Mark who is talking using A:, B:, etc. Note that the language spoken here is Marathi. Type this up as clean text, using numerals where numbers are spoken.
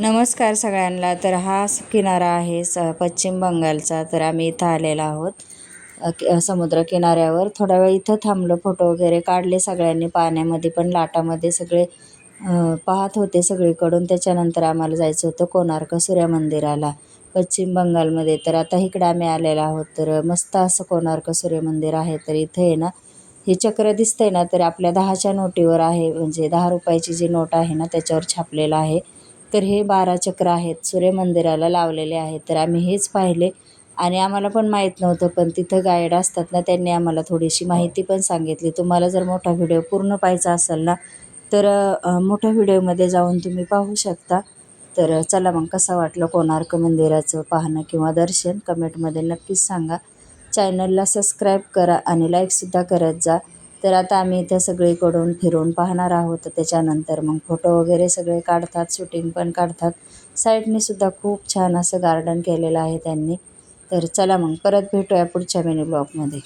A: नमस्कार सगळ्यांना. तर हा किनारा आहे पश्चिम बंगालचा. तर आम्ही इथं आलेलो आहोत समुद्र किनाऱ्यावर. थोडा वेळ इथं थांबलो, फोटो वगैरे काढले सगळ्यांनी. पाण्यामध्ये पण लाटामध्ये सगळे पाहत होते सगळीकडून. त्याच्यानंतर आम्हाला जायचं होतं कोणार्क सूर्य मंदिराला पश्चिम बंगालमध्ये. तर आता इकडे आम्ही आलेलो आहोत. तर मस्त असं कोणार्क सूर्य मंदिर आहे. तर इथं आहे ना, हे चक्र दिसतंय ना, तर आपल्या 10च्या नोटीवर आहे. म्हणजे 10 रुपयाची जी नोट आहे ना, त्याच्यावर छापलेलं आहे. तर हे 12 चक्र आहेत, सूर्य मंदिराला लावलेले आहेत. तर आम्ही हेच पाहिले आणि आम्हाला पण माहीत नव्हतं. पण तिथं गाईड असतात ना, त्यांनी आम्हाला थोडीशी माहिती पण सांगितली. तुम्हाला जर मोठा व्हिडिओ पूर्ण पाहायचा असेल ना, तर मोठ्या व्हिडिओमध्ये जाऊन तुम्ही पाहू शकता. तर चला मग, कसं वाटलं कोणार्क मंदिराचं पाहणं किंवा दर्शन कमेंटमध्ये नक्कीच सांगा. चॅनलला सबस्क्राईब करा आणि लाईकसुद्धा करत जा. तर आता आम्ही इथं सगळीकडून फिरून पाहणार आहोत. त्याच्यानंतर मग फोटो वगैरे सगळे काढतात, शूटिंग पण काढतात. साईडने सुद्धा खूप छान असं गार्डन केलेलं आहे त्यांनी. तर चला मग, परत भेटूया पुढच्या मिनी ब्लॉगमध्ये.